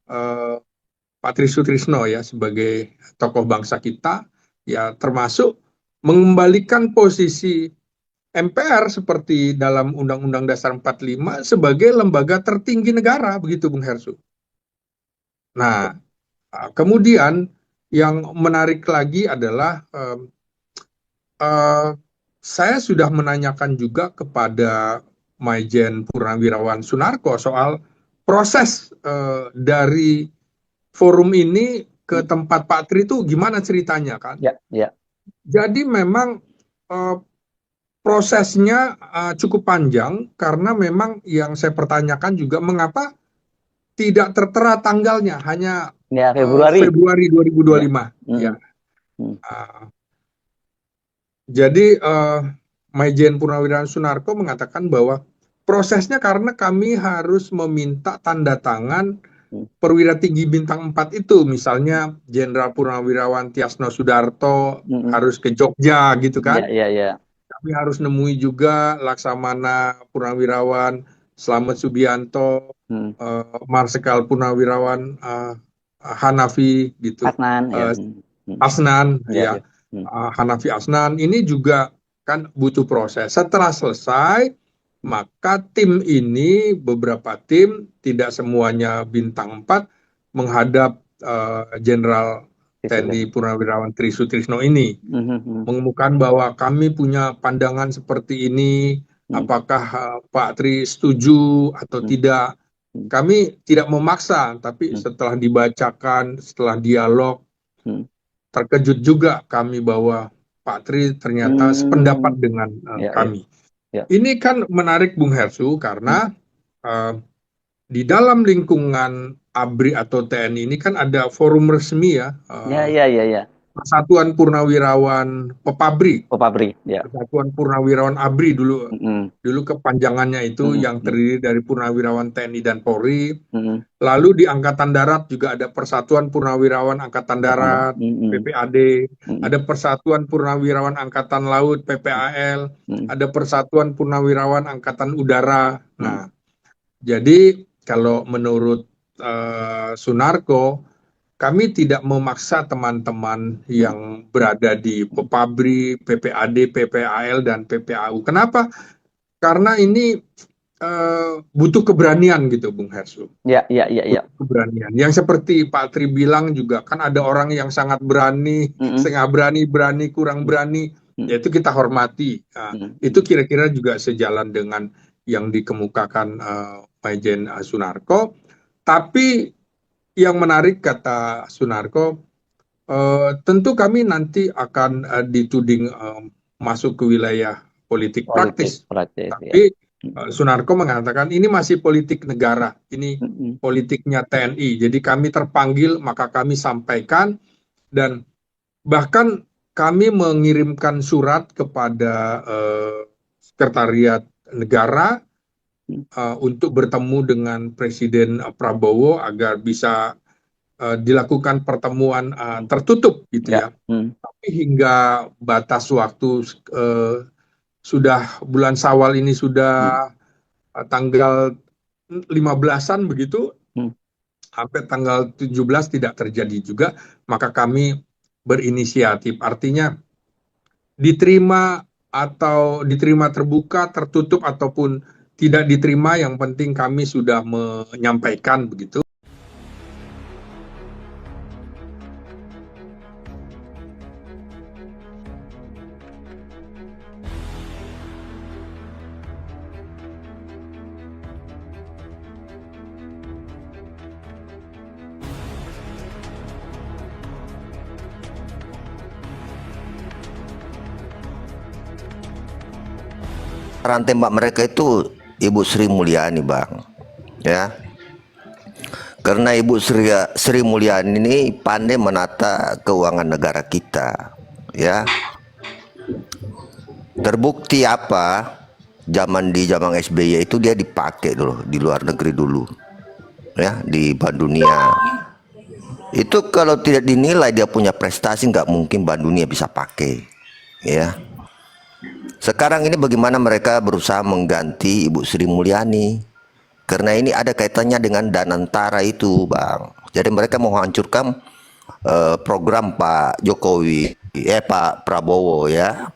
eh, Pak Tri Sutrisno ya sebagai tokoh bangsa kita, ya termasuk mengembalikan posisi MPR seperti dalam Undang-Undang Dasar 45 sebagai lembaga tertinggi negara, begitu Bung Hersu. Nah, kemudian yang menarik lagi adalah eh, saya sudah menanyakan juga kepada Maijen Purnawirawan Sunarko soal proses dari forum ini ke tempat Pak Tri itu gimana ceritanya kan. Ya, ya. Jadi memang eh, prosesnya cukup panjang karena memang yang saya pertanyakan juga mengapa tidak tertera tanggalnya, hanya Ya, Februari. Februari 2025. Ya. Ya. Jadi Maijen Purnawirawan Sunarko mengatakan bahwa prosesnya karena kami harus meminta tanda tangan perwira tinggi bintang 4 itu, misalnya Jenderal Purnawirawan Tiasno Sudarto harus ke Jogja gitu kan. Ya, ya, ya. Kami harus nemui juga Laksamana Purnawirawan Slamet Subianto, Marsikal Purnawirawan Hanafi gitu. Adnan, ya. Asnan, Ya, ya. ya. Hanafi Asnan ini juga kan butuh proses. Setelah selesai, maka tim ini, beberapa tim, tidak semuanya bintang 4, menghadap Jenderal TNI Purnawirawan Tri Sutrisno ini, mengemukakan bahwa kami punya pandangan seperti ini, apakah Pak Tri setuju atau tidak. Kami tidak memaksa, tapi setelah dibacakan, setelah dialog, terkejut juga kami bahwa Pak Tri ternyata sependapat dengan kami. Ya. Ini kan menarik Bung Hersu karena di dalam lingkungan ABRI atau TNI ini kan ada forum resmi ya. Ya. Persatuan Purnawirawan Pepabri. Ya. Persatuan Purnawirawan ABRI dulu. Dulu kepanjangannya itu yang terdiri dari Purnawirawan TNI dan Polri. Lalu di Angkatan Darat juga ada Persatuan Purnawirawan Angkatan Darat, PPAD. Ada Persatuan Purnawirawan Angkatan Laut, PPAL. Ada Persatuan Purnawirawan Angkatan Udara. Nah, jadi kalau menurut Sunarko, kami tidak memaksa teman-teman yang berada di Pepabri, PPAD, PPAL, dan PPAU. Kenapa? Karena ini butuh keberanian gitu, Bung Hersu. Ya. Keberanian. Yang seperti Pak Tri bilang juga, kan ada orang yang sangat berani, setengah berani, kurang berani. Yaitu kita hormati. Itu kira-kira juga sejalan dengan yang dikemukakan Maijen Sunarko. Tapi yang menarik kata Sunarko, tentu kami nanti akan dituding masuk ke wilayah politik praktis. Tapi Sunarko mengatakan ini masih politik negara, ini politiknya TNI. Jadi kami terpanggil maka kami sampaikan, dan bahkan kami mengirimkan surat kepada Sekretariat Negara untuk bertemu dengan Presiden Prabowo agar bisa dilakukan pertemuan tertutup gitu ya. Tapi hingga batas waktu sudah bulan Syawal ini sudah tanggal 15-an begitu, sampai tanggal 17 tidak terjadi juga, maka kami berinisiatif. Artinya diterima atau diterima terbuka, tertutup ataupun tidak diterima, yang penting kami sudah menyampaikan begitu. Sasaran tembak mereka itu Ibu Sri Mulyani, Bang, ya. Karena Ibu Sri Mulyani ini pandai menata keuangan negara kita, ya. Terbukti apa? Zaman SBY itu dia dipakai dulu di luar negeri dulu, ya, di Bank Dunia. Itu kalau tidak dinilai dia punya prestasi, nggak mungkin Bank Dunia bisa pakai, ya. Sekarang ini bagaimana mereka berusaha mengganti Ibu Sri Mulyani, Karena ini ada kaitannya dengan Danantara itu, Bang. Jadi mereka mau hancurkan program Pak Jokowi, Pak Prabowo ya.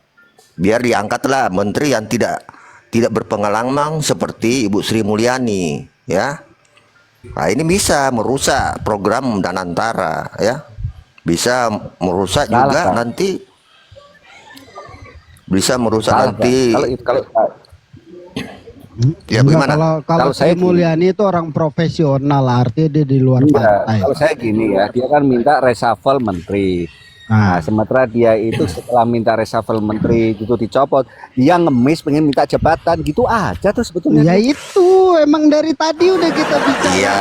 Biar diangkatlah menteri yang tidak berpengalaman seperti Ibu Sri Mulyani ya. Nah, ini bisa merusak program Danantara ya. Bisa merusak Salah, juga Bang. nanti. Bisa merusak Salah, Bang. nanti. Kalau Ya Enggak, bagaimana? kalau saya Sri Mulyani itu orang profesional, artinya dia di luar enggak, partai. kalau saya gini ya, dia kan minta reshuffle menteri. Nah, sementara dia itu setelah minta reshuffle menteri itu dicopot, dia ngemis pengen minta jabatan gitu aja tuh sebetulnya. Ya itu emang dari tadi udah kita bicara. Iya.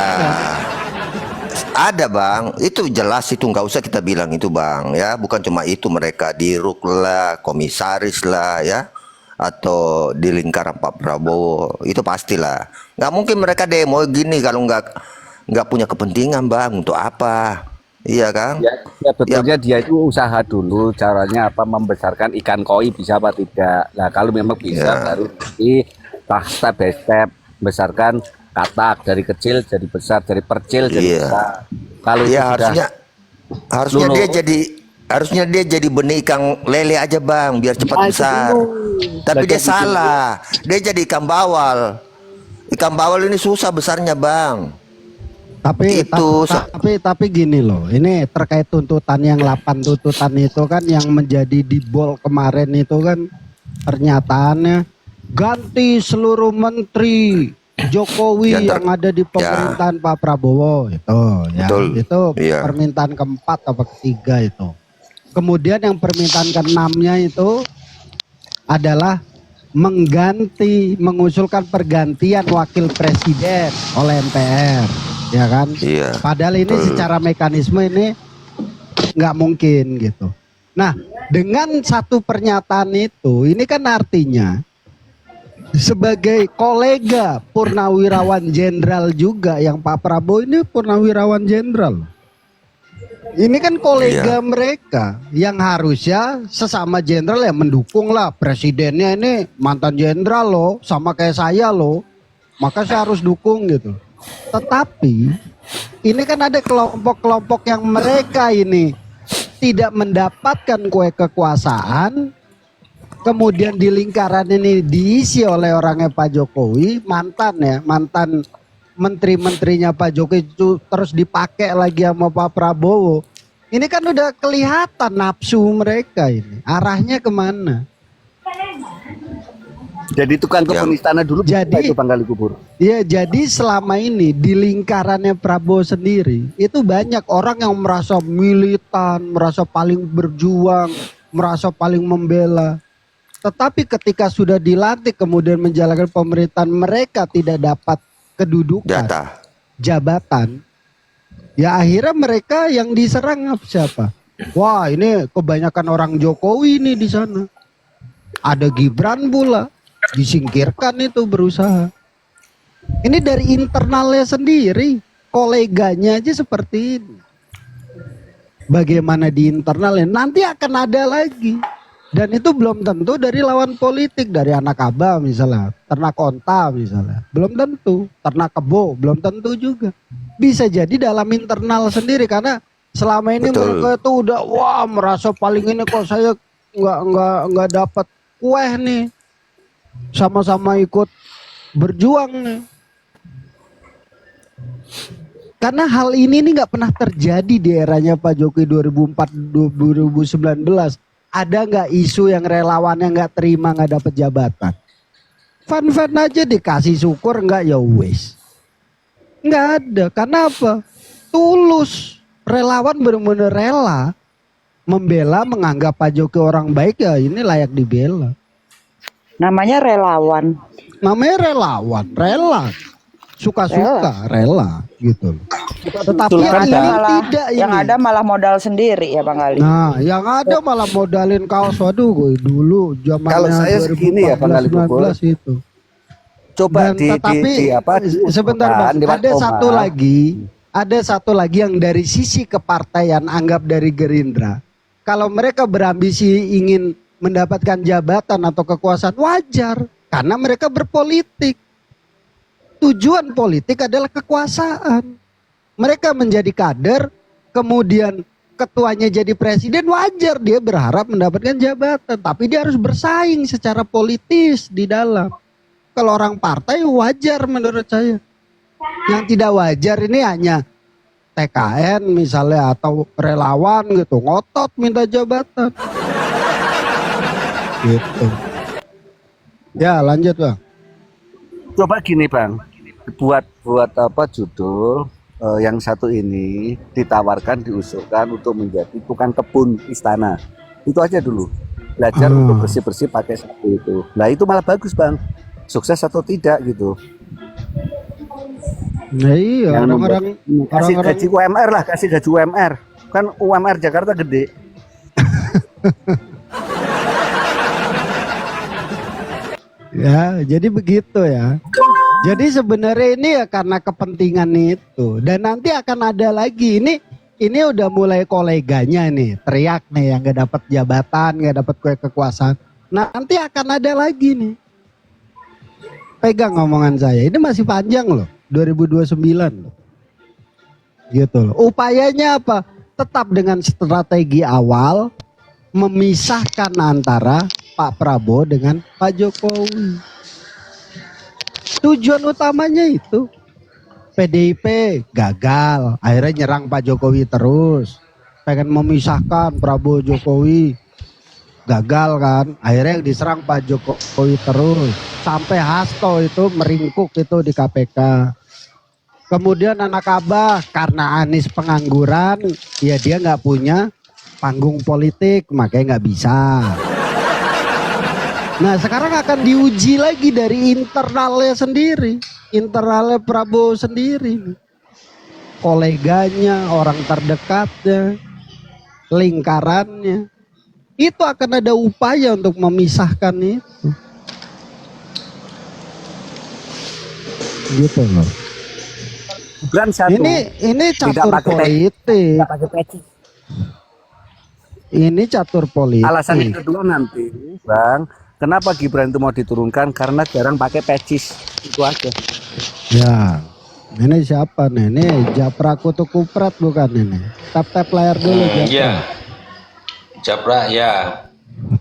Ada Bang, itu jelas, itu nggak usah kita bilang itu Bang ya. Bukan cuma itu, mereka diruk lah, komisaris lah ya, atau di lingkaran Pak Prabowo, itu pastilah. Nggak mungkin mereka demo gini kalau nggak punya kepentingan Bang. Untuk apa? Iya kan? Ya betulnya dia itu usaha dulu caranya apa, membesarkan ikan koi bisa apa tidak. Nah kalau memang bisa baru di step by step besarkan katak dari kecil jadi besar, dari percil jadi besar. Kalau ya harusnya dulu, dia jadi benih ikan lele aja Bang, biar cepat besar. Tapi dia salah, dia jadi ikan bawal. Ikan bawal ini susah besarnya Bang. Tapi gini loh, ini terkait tuntutan yang 8 tuntutan itu kan, yang menjadi di bol kemarin itu kan pernyataannya ganti seluruh menteri Jokowi yang ada di pemerintahan Pak Prabowo itu ya. Itu permintaan keempat atau ketiga itu. Kemudian yang permintaan keenamnya itu adalah mengusulkan pergantian wakil presiden oleh MPR, ya kan? Iya. Padahal ini secara mekanisme ini nggak mungkin gitu. Nah, dengan satu pernyataan itu, ini kan artinya sebagai kolega purnawirawan jenderal juga, yang Pak Prabowo ini purnawirawan jenderal. Ini kan kolega mereka yang harusnya sesama jenderal ya mendukung lah, presidennya ini mantan jenderal loh, sama kayak saya loh, maka saya harus dukung gitu. Tetapi ini kan ada kelompok-kelompok yang mereka ini tidak mendapatkan kue kekuasaan, kemudian di lingkaran ini diisi oleh orangnya Pak Jokowi, mantan menteri-menterinya Pak Jokowi itu terus dipakai lagi sama Pak Prabowo. Ini kan udah kelihatan nafsu mereka ini, arahnya kemana. jadi tukang kebun istana dulu, jadi itu panggali kubur. Ya, jadi selama ini di lingkarannya Prabowo sendiri itu banyak orang yang merasa militan, merasa paling berjuang, merasa paling membela. Tetapi ketika sudah dilantik kemudian menjalankan pemerintahan, mereka tidak dapat kedudukan, jabatan. Ya akhirnya mereka yang diserang siapa? Wah, ini kebanyakan orang Jokowi ini di sana. Ada Gibran pula, disingkirkan itu berusaha. Ini dari internalnya sendiri, koleganya aja seperti ini. Bagaimana di internalnya? Nanti akan ada lagi. Dan itu belum tentu dari lawan politik, dari anak abah misalnya, ternak onta misalnya, belum tentu, ternak kebo belum tentu juga. Bisa jadi dalam internal sendiri, karena selama ini mereka itu udah wah merasa paling ini, kok saya nggak dapat kue nih, sama-sama ikut berjuang nih. Karena hal ini nih nggak pernah terjadi di eranya Pak Jokowi 2004-2019. Ada nggak isu yang relawan yang nggak terima nggak dapat jabatan? Fan-fan aja dikasih syukur, nggak ya wes. Nggak ada. Karena apa? Tulus. Relawan benar-benar rela membela, menganggap Pak Jokowi orang baik, ya ini layak dibela. Namanya relawan. Namanya relawan, rela. Suka-suka, rela gitu. Tetapi yang ada malah modal sendiri ya Bang Ali. Nah, yang ada malah modalin kaos. Waduh, gue dulu zamannya kalau saya segini ya Bang Ali itu. Coba tetapi sebentar Bang, ada satu lagi yang dari sisi kepartaian, anggap dari Gerindra. Kalau mereka berambisi ingin mendapatkan jabatan atau kekuasaan, wajar karena mereka berpolitik. Tujuan politik adalah kekuasaan. Mereka menjadi kader, kemudian ketuanya jadi presiden, wajar dia berharap mendapatkan jabatan. Tapi dia harus bersaing secara politis di dalam. Kalau orang partai wajar menurut saya. Yang tidak wajar ini hanya TKN misalnya atau relawan gitu, ngotot minta jabatan. Gitu. Ya lanjut Bang. Coba gini Bang, buat apa judul yang satu ini ditawarkan, diusulkan untuk menjadi tukang kebun istana. Itu aja dulu. Belajar untuk bersih-bersih pakai sapu itu. Nah itu malah bagus Bang. Sukses atau tidak gitu. Nah iya, orang-orang kasih gaji UMR lah, kasih gaji UMR. Kan UMR Jakarta gede. Ya, jadi begitu ya. Jadi sebenarnya ini ya karena kepentingan itu. Dan nanti akan ada lagi. Ini udah mulai koleganya nih, teriak nih yang gak dapat jabatan, gak dapat kekuasaan. Nanti akan ada lagi nih. Pegang omongan saya. Ini masih panjang loh. 2029 loh. Gitu loh. Upayanya apa? Tetap dengan strategi awal memisahkan antara Pak Prabowo dengan Pak Jokowi. Tujuan utamanya itu. PDIP gagal, akhirnya nyerang Pak Jokowi terus. Pengen memisahkan Prabowo Jokowi. Gagal kan, akhirnya diserang Pak Jokowi terus. Sampai Hasto itu meringkuk itu di KPK. Kemudian anak Abah karena Anies pengangguran, ya dia nggak punya panggung politik, makanya nggak bisa. Nah sekarang akan diuji lagi dari internalnya sendiri, internalnya Prabowo sendiri, koleganya, orang terdekatnya, lingkarannya, itu akan ada upaya untuk memisahkan itu, gitu loh. Bukan satu. Ini catur politik. Ini catur politik. Alasan yang kedua nanti, Bang, kenapa Gibran itu mau diturunkan? Karena jarang pakai pecis. Itu aja. Ya, ini siapa nih? Ini Japra Kutu Kuprat bukan ini? Tap layar dulu Japra. Iya. Japra ya.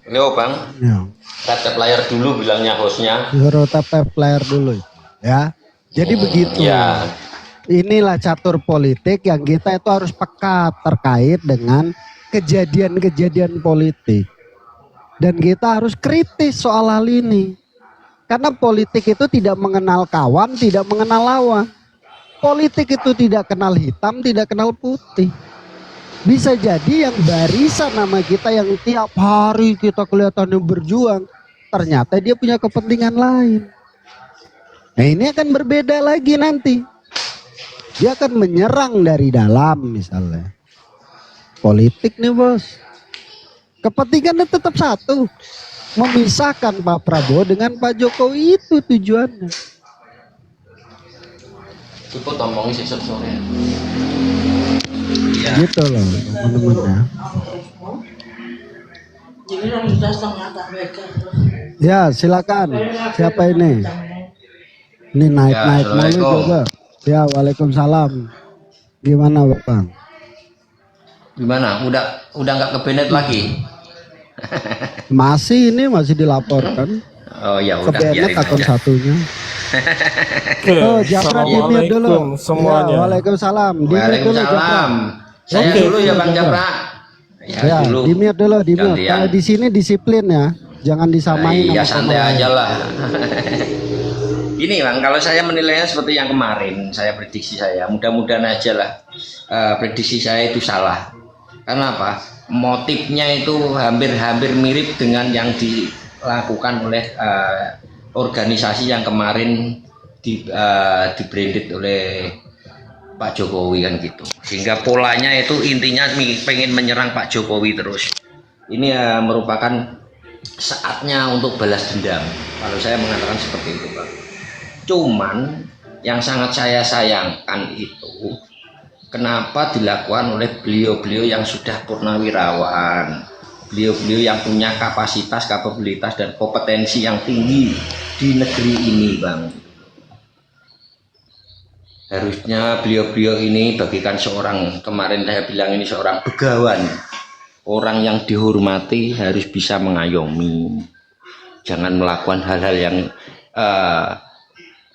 Ini Bang. Ya. Tap layar dulu bilangnya hostnya. Suruh tap layar dulu. Ya. Jadi begitu. Ya. Inilah catur politik yang kita itu harus peka terkait dengan kejadian-kejadian politik. Dan kita harus kritis soal hal ini. Karena politik itu tidak mengenal kawan, tidak mengenal lawan. Politik itu tidak kenal hitam, tidak kenal putih. Bisa jadi yang barisan nama kita yang tiap hari kita kelihatannya berjuang, ternyata dia punya kepentingan lain. Nah ini akan berbeda lagi nanti. Dia akan menyerang dari dalam misalnya. Politik nih bos. Kepentingannya tetap satu. Memisahkan Pak Prabowo dengan Pak Jokowi, itu tujuannya. Itu ngomongin sesuk sore. Ya. Gitu loh teman-teman ya. Ya silakan. Siapa ini? Ini naik malu coba. Ya waalaikumsalam. Gimana Bang? Gimana? Udah nggak ke Bennett lagi? Masih dilaporkan. Oh ya udah. Ke Bennett akun satunya. Oh Japra dimute dulu semuanya. Ya, waalaikumsalam. Waalaikumsalam. Saya dulu ya Bang Japra. Ya dulu. Dimute dulu. Kalau di sini disiplin ya. Jangan disamain. Iya santai aja lah. Ini Bang, kalau saya menilainya seperti yang kemarin, saya prediksi saya, mudah-mudahan aja lah prediksi saya itu salah. Karena apa? Motifnya itu hampir mirip dengan yang dilakukan oleh organisasi yang kemarin di-branded oleh Pak Jokowi kan gitu. Sehingga polanya itu intinya pengen menyerang Pak Jokowi terus. Ini merupakan saatnya untuk balas dendam. Kalau saya mengatakan seperti itu Bang. Cuman yang sangat saya sayangkan itu kenapa dilakukan oleh beliau-beliau yang sudah purnawirawan, beliau-beliau yang punya kapasitas, kapabilitas dan kompetensi yang tinggi di negeri ini Bang. Harusnya beliau-beliau ini bagikan seorang, kemarin saya bilang ini seorang begawan, orang yang dihormati harus bisa mengayomi, jangan melakukan hal-hal yang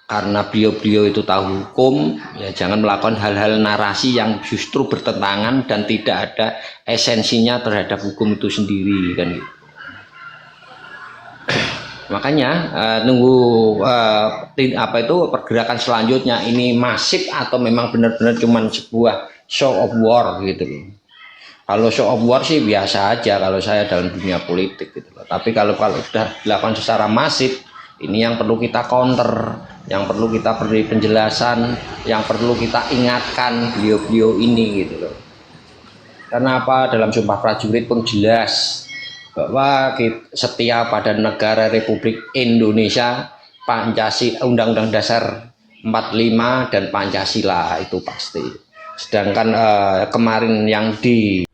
karena beliau-beliau itu tahu hukum, ya jangan melakukan hal-hal narasi yang justru bertentangan dan tidak ada esensinya terhadap hukum itu sendiri kan gitu. Makanya nunggu apa itu pergerakan selanjutnya ini masif atau memang benar-benar cuman sebuah show of war gitu. Kalau show of war sih biasa aja kalau saya dalam dunia politik gitu loh. Tapi kalau sudah dilakukan secara masif, ini yang perlu kita counter, yang perlu kita beri penjelasan, yang perlu kita ingatkan beliau-beliau ini gitu loh. Karena apa? Dalam Sumpah Prajurit pun jelas bahwa setia pada negara Republik Indonesia, Pancasila, Undang-Undang Dasar 45 dan Pancasila itu pasti. Sedangkan kemarin yang di